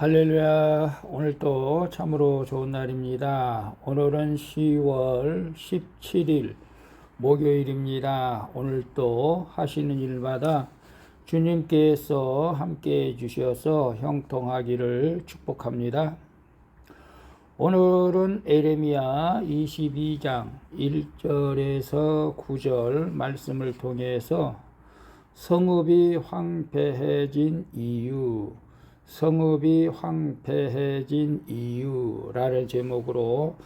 할렐루야. 오늘 또 참으로 좋은 날입니다. 오늘은 10월 17일 목요일입니다. 오늘 또 하시는 일마다 주님께서 함께 해주셔서 형통하기를 축복합니다. 오늘은 에레미야 22장 1절에서 9절 말씀을 통해서 성읍이 황폐해진 이유, 성읍이 황폐해진 이유라는 제목으로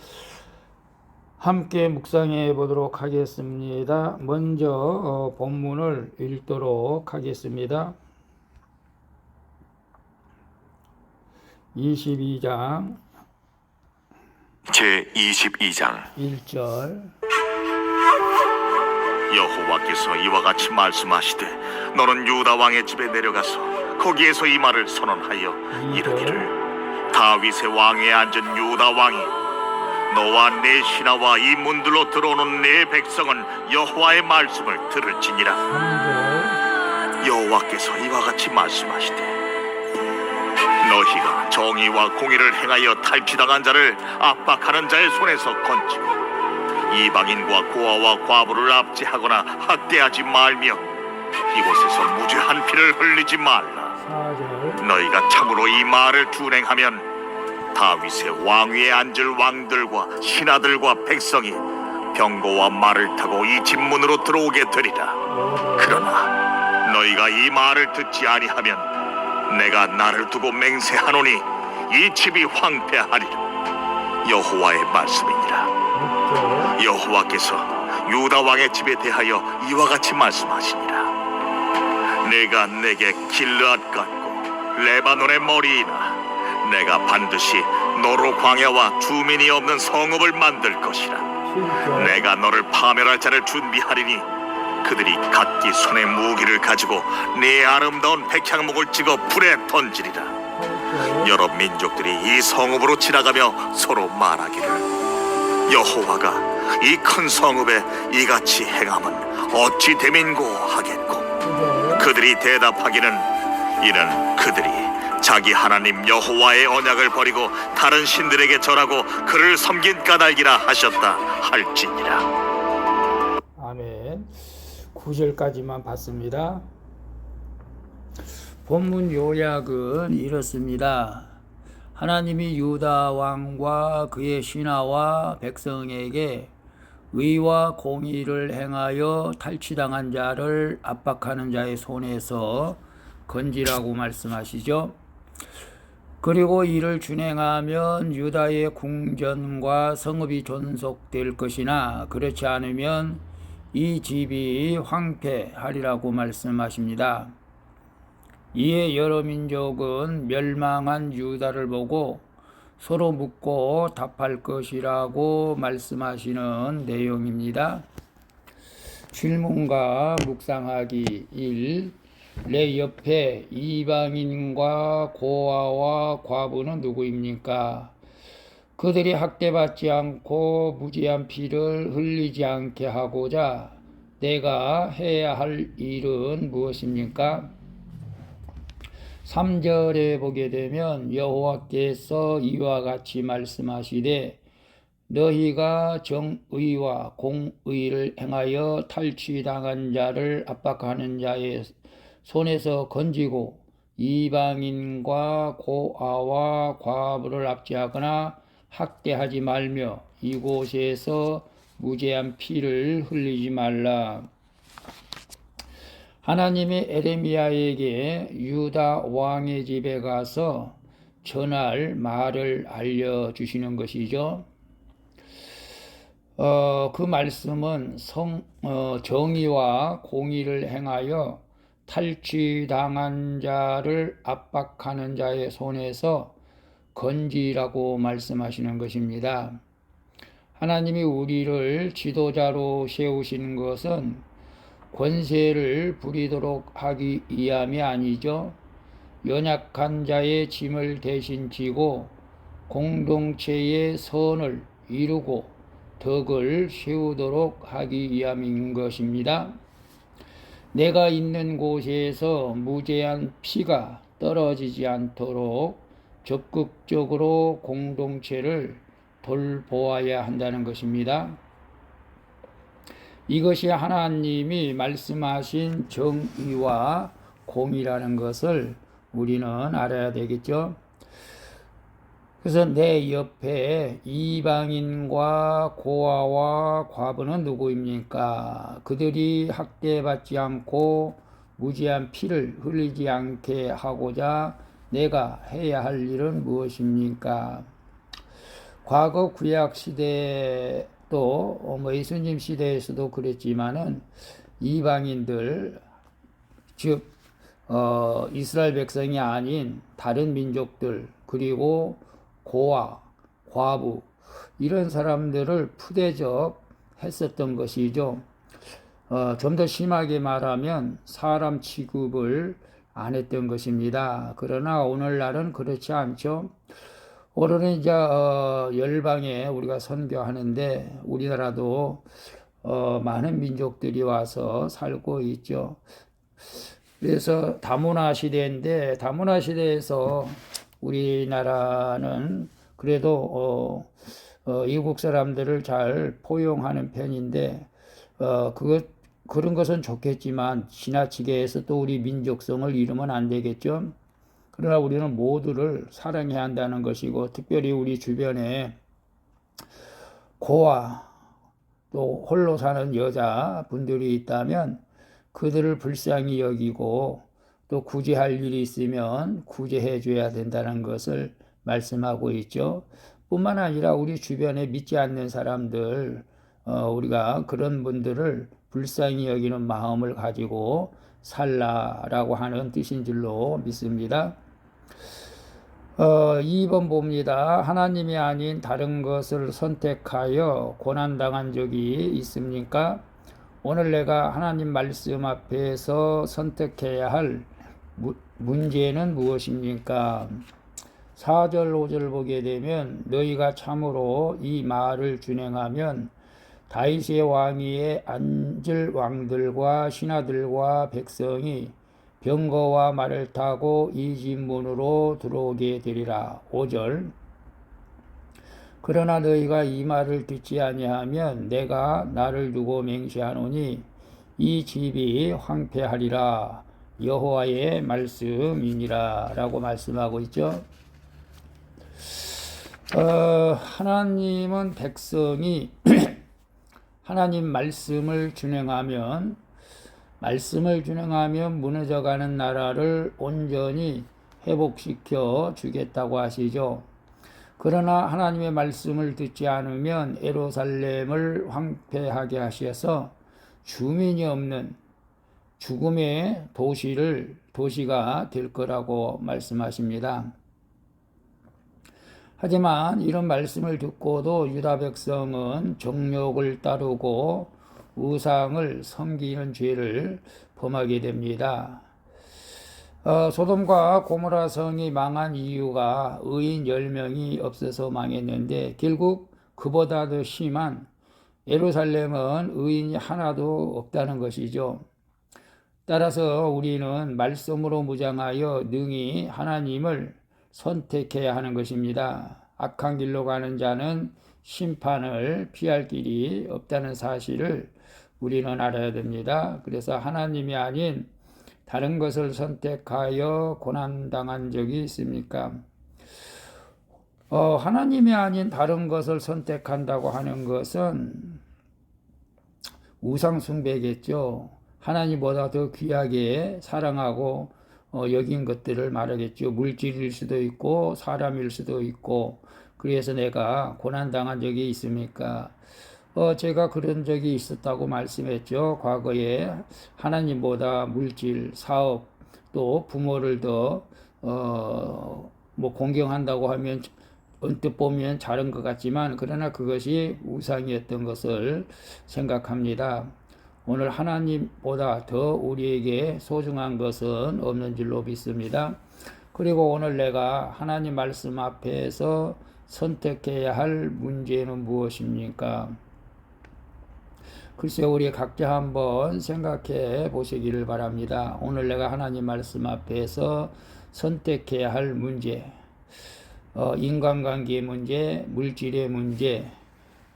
함께 묵상해 보도록 하겠습니다. 먼저 본문을 읽도록 하겠습니다. 22장 제22장 1절. 여호와께서 이와 같이 말씀하시되 너는 유다 왕의 집에 내려가서 거기에서 이 말을 선언하여 이르기를 다윗의 왕위에 앉은 유다 왕이 너와 내 신하와 이 문들로 들어오는 내 백성은 여호와의 말씀을 들을지니라. 3절. 여호와께서 이와 같이 말씀하시되 너희가 정의와 공의를 행하여 탈취당한 자를 압박하는 자의 손에서 건지고 이방인과 고아와 과부를 압제하거나 학대하지 말며 이곳에서 무죄한 피를 흘리지 말라. 4절. 너희가 참으로 이 말을 준행하면 다윗의 왕위에 앉을 왕들과 신하들과 백성이 병거와 말을 타고 이 집 문으로 들어오게 되리라. 5절. 그러나 너희가 이 말을 듣지 아니하면 내가 나를 두고 맹세하노니 이 집이 황폐하리라. 여호와의 말씀이니라. 6절. 여호와께서 유다 왕의 집에 대하여 이와 같이 말씀하시니라. 내가 내게 길르앗 같고 레바논의 머리이나 내가 반드시 너로 광야와 주민이 없는 성읍을 만들 것이라. 7절. 내가 너를 파멸할 자를 준비하리니 그들이 각기 손에 무기를 가지고 네 아름다운 백향목을 찍어 불에 던지리라. 8절. 여러 민족들이 이 성읍으로 지나가며 서로 말하기를 여호와가 이 큰 성읍에 이같이 행함은 어찌 됨인고 하겠고 9절. 그들이 대답하기는 이는 그들이 자기 하나님 여호와의 언약을 버리고 다른 신들에게 절하고 그를 섬긴 까닭이라 하셨다 할지니라. 아멘. 9절까지만 봤습니다. 본문 요약은 이렇습니다. 하나님이 유다 왕과 그의 신하와 백성에게 의와 공의를 행하여 탈취당한 자를 압박하는 자의 손에서 건지라고 말씀하시죠. 그리고 이를 준행하면 유다의 궁전과 성읍이 존속될 것이나 그렇지 않으면 이 집이 황폐하리라고 말씀하십니다. 이에 여러 민족은 멸망한 유다를 보고 서로 묻고 답할 것이라고 말씀하시는 내용입니다. 질문과 묵상하기 1. 내 옆에 이방인과 고아와 과부는 누구입니까? 그들이 학대받지 않고 무죄한 피를 흘리지 않게 하고자 내가 해야 할 일은 무엇입니까? 3절에 보게 되면 여호와께서 이와 같이 말씀하시되 너희가 정의와 공의를 행하여 탈취당한 자를 압박하는 자의 손에서 건지고 이방인과 고아와 과부를 압제하거나 학대하지 말며 이곳에서 무죄한 피를 흘리지 말라. 하나님이 에레미야에게 유다 왕의 집에 가서 전할 말을 알려주시는 것이죠. 그 말씀은 정의와 공의를 행하여 탈취당한 자를 압박하는 자의 손에서 건지라고 말씀하시는 것입니다. 하나님이 우리를 지도자로 세우신 것은 권세를 부리도록 하기 위함이 아니죠. 연약한 자의 짐을 대신 지고 공동체의 선을 이루고 덕을 세우도록 하기 위함인 것입니다. 내가 있는 곳에서 무죄한 피가 떨어지지 않도록 적극적으로 공동체를 돌보아야 한다는 것입니다. 이것이 하나님이 말씀하신 정의와 공의라는 것을 우리는 알아야 되겠죠. 그래서 내 옆에 이방인과 고아와 과부는 누구입니까? 그들이 학대받지 않고 무지한 피를 흘리지 않게 하고자 내가 해야 할 일은 무엇입니까? 과거 구약 시대도 예수님 시대에서도 그랬지만은 이방인들 즉 이스라엘 백성이 아닌 다른 민족들 그리고 고아, 과부 이런 사람들을 푸대접 했었던 것이죠. 좀 더 심하게 말하면 사람 취급을 안 했던 것입니다. 그러나 오늘날은 그렇지 않죠. 오늘은 이제 열방에 우리가 선교하는데 우리나라도 많은 민족들이 와서 살고 있죠. 그래서 다문화 시대인데 다문화 시대에서 우리나라는 그래도 이국 사람들을 잘 포용하는 편인데 그런 것은 좋겠지만 지나치게 해서 또 우리 민족성을 잃으면 안 되겠죠. 그러나 우리는 모두를 사랑해야 한다는 것이고 특별히 우리 주변에 고아 또 홀로 사는 여자분들이 있다면 그들을 불쌍히 여기고 또 구제할 일이 있으면 구제해 줘야 된다는 것을 말씀하고 있죠. 뿐만 아니라 우리 주변에 믿지 않는 사람들 우리가 그런 분들을 불쌍히 여기는 마음을 가지고 살라라고 하는 뜻인 줄로 믿습니다. 2번 봅니다. 하나님이 아닌 다른 것을 선택하여 고난당한 적이 있습니까? 오늘 내가 하나님 말씀 앞에서 선택해야 할 문제는 무엇입니까? 4절 5절 보게 되면 너희가 참으로 이 말을 준행하면 다윗의 왕위에 앉을 왕들과 신하들과 백성이 병거와 말을 타고 이 집 문으로 들어오게 되리라. 5절 그러나 너희가 이 말을 듣지 아니하면 내가 나를 두고 맹세하노니 이 집이 황폐하리라. 여호와의 말씀이니라 라고 말씀하고 있죠. 하나님은 백성이 하나님 말씀을 준행하면 무너져가는 나라를 온전히 회복시켜 주겠다고 하시죠. 그러나 하나님의 말씀을 듣지 않으면 예루살렘을 황폐하게 하셔서 주민이 없는 죽음의 도시가 될 거라고 말씀하십니다. 하지만 이런 말씀을 듣고도 유다 백성은 정욕을 따르고 우상을 섬기는 죄를 범하게 됩니다. 소돔과 고모라 성이 망한 이유가 의인 10명이 없어서 망했는데 결국 그보다 더 심한 예루살렘은 의인이 하나도 없다는 것이죠. 따라서 우리는 말씀으로 무장하여 능히 하나님을 선택해야 하는 것입니다. 악한 길로 가는 자는 심판을 피할 길이 없다는 사실을 우리는 알아야 됩니다. 그래서 하나님이 아닌 다른 것을 선택하여 고난당한 적이 있습니까? 하나님이 아닌 다른 것을 선택한다고 하는 것은 우상숭배겠죠. 하나님보다 더 귀하게 사랑하고 여긴 것들을 말하겠죠. 물질일 수도 있고 사람일 수도 있고. 그래서 내가 고난당한 적이 있습니까? 제가 그런 적이 있었다고 말씀했죠. 과거에 하나님보다 물질, 사업, 또 부모를 더 공경한다고 하면 언뜻 보면 잘한 것 같지만 그러나 그것이 우상이었던 것을 생각합니다. 오늘 하나님보다 더 우리에게 소중한 것은 없는 줄로 믿습니다. 그리고 오늘 내가 하나님 말씀 앞에서 선택해야 할 문제는 무엇입니까? 글쎄 우리 각자 한번 생각해 보시기를 바랍니다. 오늘 내가 하나님 말씀 앞에서 선택해야 할 문제. 인간관계 문제, 물질의 문제,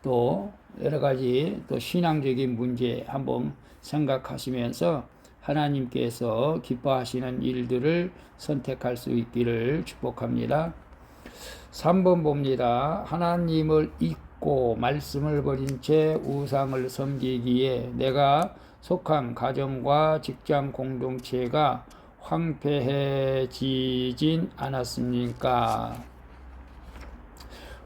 또 여러 가지 또 신앙적인 문제 한번 생각하시면서 하나님께서 기뻐하시는 일들을 선택할 수 있기를 축복합니다. 3번 봅니다. 하나님을 잊고 말씀을 버린 채 우상을 섬기기에 내가 속한 가정과 직장 공동체가 황폐해지진 않았습니까?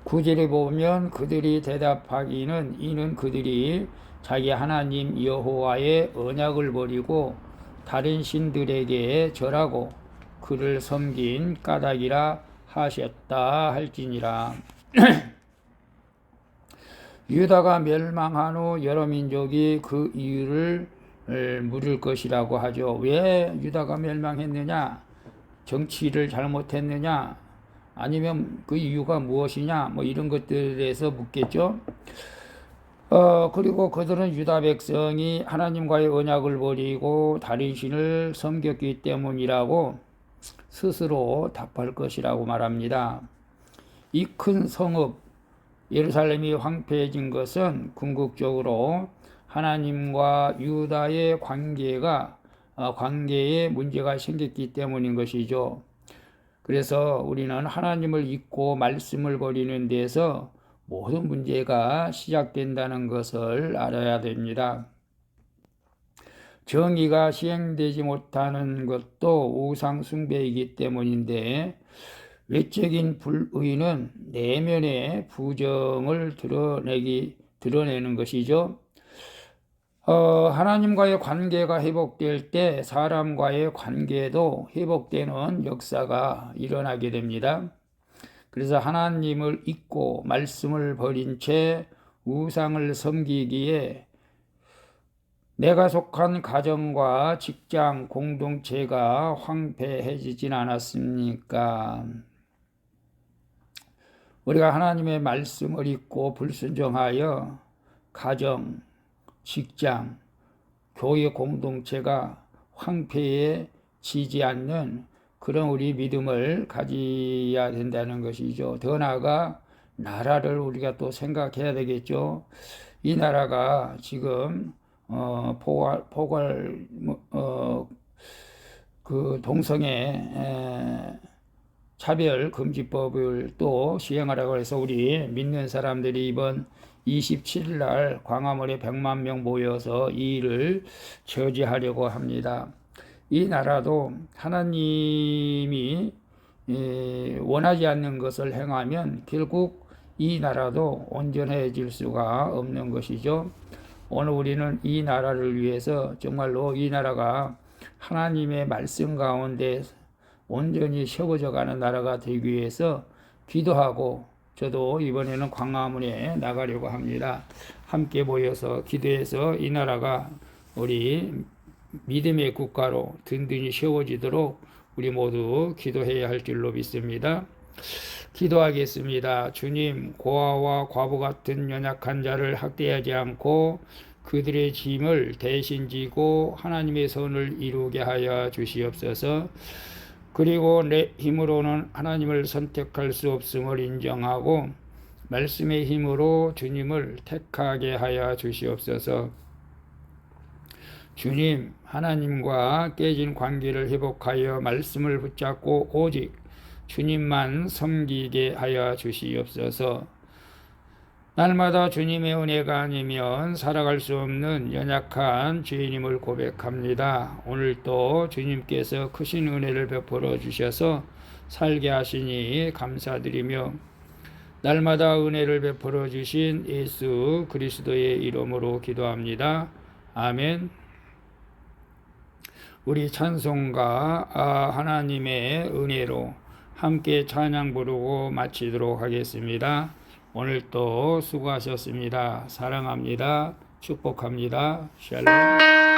구절에 보면 그들이 대답하기는 이는 그들이 자기 하나님 여호와의 언약을 버리고 다른 신들에게 절하고 그를 섬긴 까닭이라 하셨다 할지니라. 유다가 멸망한 후 여러 민족이 그 이유를 물을 것이라고 하죠. 왜 유다가 멸망했느냐? 정치를 잘못했느냐? 아니면 그 이유가 무엇이냐? 뭐 이런 것들에 대해서 묻겠죠. 그리고 그들은 유다 백성이 하나님과의 언약을 버리고 다른 신을 섬겼기 때문이라고 스스로 답할 것이라고 말합니다. 이 큰 성읍 예루살렘이 황폐해진 것은 궁극적으로 하나님과 유다의 관계에 문제가 생겼기 때문인 것이죠. 그래서 우리는 하나님을 잊고 말씀을 버리는 데서 모든 문제가 시작된다는 것을 알아야 됩니다. 정의가 시행되지 못하는 것도 우상 숭배이기 때문인데 외적인 불의는 내면의 부정을 드러내는 것이죠. 하나님과의 관계가 회복될 때 사람과의 관계도 회복되는 역사가 일어나게 됩니다. 그래서 하나님을 잊고 말씀을 버린 채 우상을 섬기기에 내가 속한 가정과 직장 공동체가 황폐해지진 않았습니까? 우리가 하나님의 말씀을 잊고 불순종하여 가정, 직장, 교회 공동체가 황폐해지지 않는 그런 우리 믿음을 가져야 된다는 것이죠. 더 나아가 나라를 우리가 또 생각해야 되겠죠. 이 나라가 지금 그 동성애 차별 금지법을 또 시행하라고 해서 우리 믿는 사람들이 이번 27일 날 광화문에 100만 명 모여서 이 일을 저지하려고 합니다. 이 나라도 하나님이 원하지 않는 것을 행하면 결국 이 나라도 온전해질 수가 없는 것이죠. 오늘 우리는 이 나라를 위해서 정말로 이 나라가 하나님의 말씀 가운데 온전히 세워져 가는 나라가 되기 위해서 기도하고 저도 이번에는 광화문에 나가려고 합니다. 함께 모여서 기도해서 이 나라가 우리 믿음의 국가로 든든히 세워지도록 우리 모두 기도해야 할 줄로 믿습니다. 기도하겠습니다. 주님, 고아와 과부 같은 연약한 자를 학대하지 않고 그들의 짐을 대신 지고 하나님의 선을 이루게 하여 주시옵소서. 그리고 내 힘으로는 하나님을 선택할 수 없음을 인정하고 말씀의 힘으로 주님을 택하게 하여 주시옵소서. 주님, 하나님과 깨진 관계를 회복하여 말씀을 붙잡고 오직 주님만 섬기게 하여 주시옵소서. 날마다 주님의 은혜가 아니면 살아갈 수 없는 연약한 죄인임을 고백합니다. 오늘도 주님께서 크신 은혜를 베풀어 주셔서 살게 하시니 감사드리며 날마다 은혜를 베풀어 주신 예수 그리스도의 이름으로 기도합니다. 아멘. 우리 찬송가 하나님의 은혜로 함께 찬양 부르고 마치도록 하겠습니다. 오늘도 수고하셨습니다. 사랑합니다. 축복합니다. 샬롬.